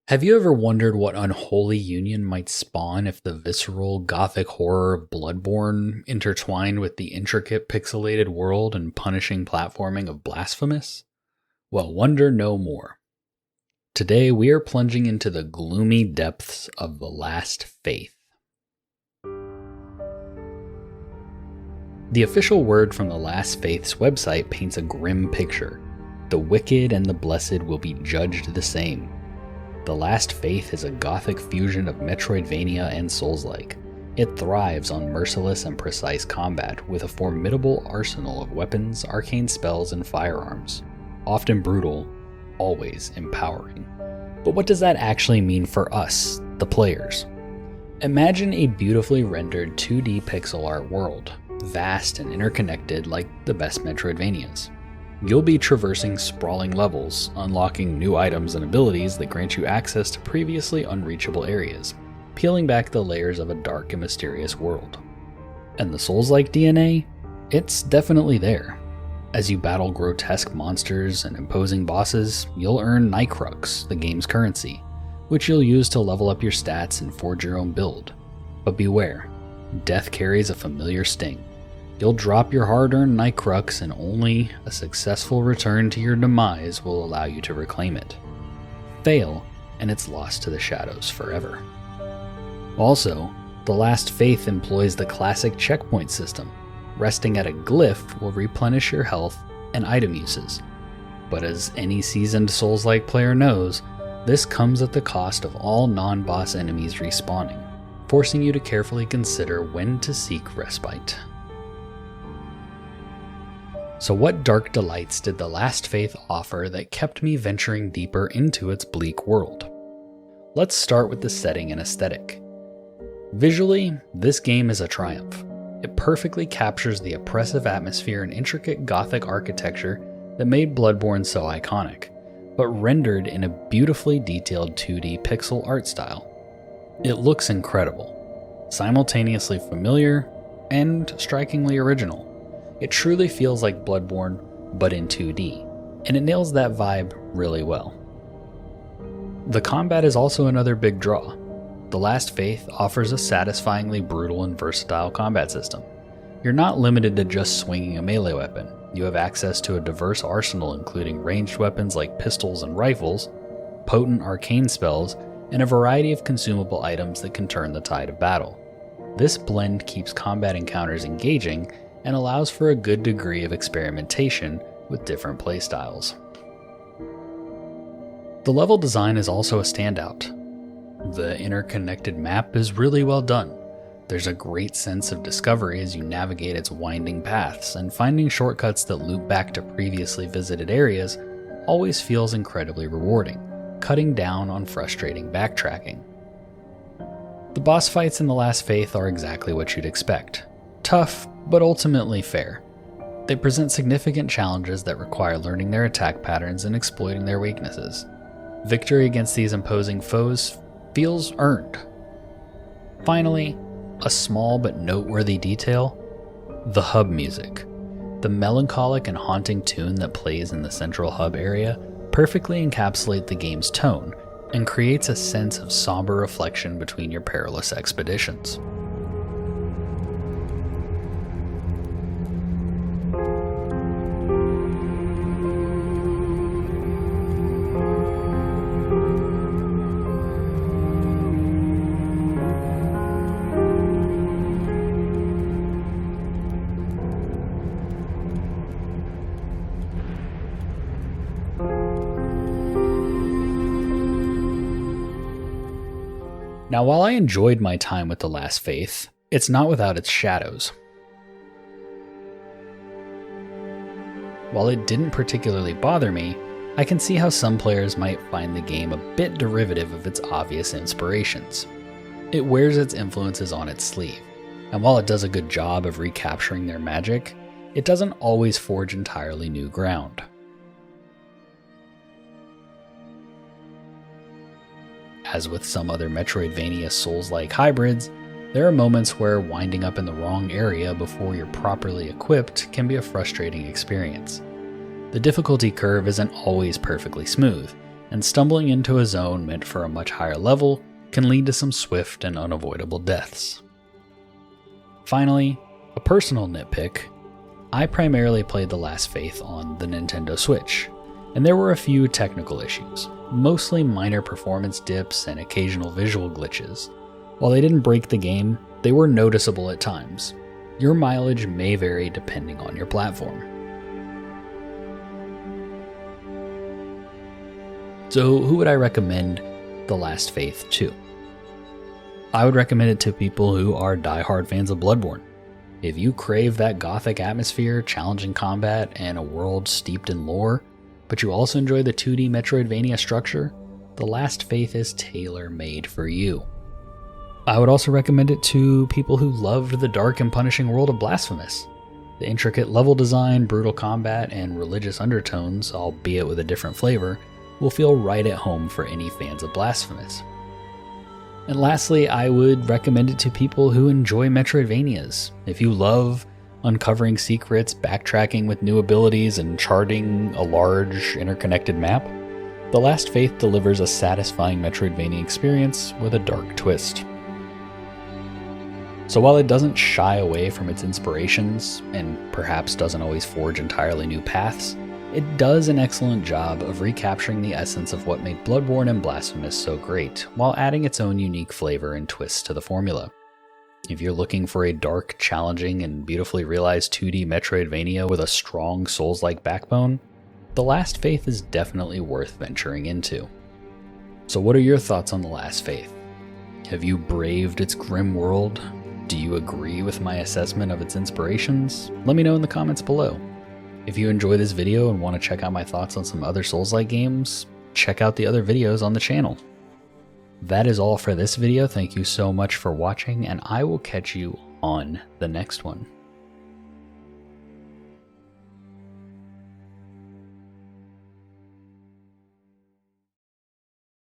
Have you ever wondered what unholy union might spawn if the visceral gothic horror of Bloodborne intertwined with the intricate pixelated world and punishing platforming of Blasphemous? Well, wonder no more. Today we are plunging into the gloomy depths of the Last Faith. The official word from the Last Faith's website paints a grim picture. The wicked and the blessed will be judged the same. The Last Faith is a Gothic fusion of Metroidvania and Soulslike. It thrives on merciless and precise combat with a formidable arsenal of weapons, arcane spells, and firearms. Often brutal, always empowering. But what does that actually mean for us, the players? Imagine a beautifully rendered 2D pixel art world, vast and interconnected like the best Metroidvanias. You'll be traversing sprawling levels, unlocking new items and abilities that grant you access to previously unreachable areas, peeling back the layers of a dark and mysterious world. And the Souls-like DNA? It's definitely there. As you battle grotesque monsters and imposing bosses, you'll earn Nycrux, the game's currency, which you'll use to level up your stats and forge your own build. But beware, death carries a familiar sting. You'll drop your hard-earned Nycrux and only a successful return to your demise will allow you to reclaim it. Fail, and it's lost to the shadows forever. Also, the Last Faith employs the classic checkpoint system. Resting at a glyph will replenish your health and item uses. But as any seasoned Souls-like player knows, this comes at the cost of all non-boss enemies respawning, forcing you to carefully consider when to seek respite. So what dark delights did the Last Faith offer that kept me venturing deeper into its bleak world? Let's start with the setting and aesthetic. Visually, this game is a triumph. It perfectly captures the oppressive atmosphere and intricate Gothic architecture that made Bloodborne so iconic, but rendered in a beautifully detailed 2D pixel art style. It looks incredible, simultaneously familiar and strikingly original. It truly feels like Bloodborne, but in 2D, and it nails that vibe really well. The combat is also another big draw. The Last Faith offers a satisfyingly brutal and versatile combat system. You're not limited to just swinging a melee weapon. You have access to a diverse arsenal including ranged weapons like pistols and rifles, potent arcane spells, and a variety of consumable items that can turn the tide of battle. This blend keeps combat encounters engaging and allows for a good degree of experimentation with different playstyles. The level design is also a standout. The interconnected map is really well done. There's a great sense of discovery as you navigate its winding paths, and finding shortcuts that loop back to previously visited areas always feels incredibly rewarding, cutting down on frustrating backtracking. The boss fights in The Last Faith are exactly what you'd expect. Tough, but ultimately fair. They present significant challenges that require learning their attack patterns and exploiting their weaknesses. Victory against these imposing foes feels earned. Finally, a small but noteworthy detail: the hub music. The melancholic and haunting tune that plays in the central hub area perfectly encapsulates the game's tone and creates a sense of somber reflection between your perilous expeditions. Now, while I enjoyed my time with The Last Faith, it's not without its shadows. While it didn't particularly bother me, I can see how some players might find the game a bit derivative of its obvious inspirations. It wears its influences on its sleeve, and while it does a good job of recapturing their magic, it doesn't always forge entirely new ground. As with some other Metroidvania Souls-like hybrids, there are moments where winding up in the wrong area before you're properly equipped can be a frustrating experience. The difficulty curve isn't always perfectly smooth, and stumbling into a zone meant for a much higher level can lead to some swift and unavoidable deaths. Finally, a personal nitpick, I primarily played The Last Faith on the Nintendo Switch, and there were a few technical issues, mostly minor performance dips and occasional visual glitches. While they didn't break the game, they were noticeable at times. Your mileage may vary depending on your platform. So who would I recommend The Last Faith to? I would recommend it to people who are diehard fans of Bloodborne. If you crave that gothic atmosphere, challenging combat, and a world steeped in lore, but you also enjoy the 2D Metroidvania structure, The Last Faith is tailor-made for you. I would also recommend it to people who loved the dark and punishing world of Blasphemous. The intricate level design, brutal combat, and religious undertones, albeit with a different flavor, will feel right at home for any fans of Blasphemous. And lastly, I would recommend it to people who enjoy Metroidvanias. If you love uncovering secrets, backtracking with new abilities, and charting a large, interconnected map, The Last Faith delivers a satisfying Metroidvania experience with a dark twist. So while it doesn't shy away from its inspirations, and perhaps doesn't always forge entirely new paths, it does an excellent job of recapturing the essence of what made Bloodborne and Blasphemous so great, while adding its own unique flavor and twists to the formula. If you're looking for a dark, challenging, and beautifully realized 2D Metroidvania with a strong Souls-like backbone, The Last Faith is definitely worth venturing into. So what are your thoughts on The Last Faith? Have you braved its grim world? Do you agree with my assessment of its inspirations? Let me know in the comments below. If you enjoy this video and want to check out my thoughts on some other Souls-like games, check out the other videos on the channel. That is all for this video. Thank you so much for watching, and I will catch you on the next one.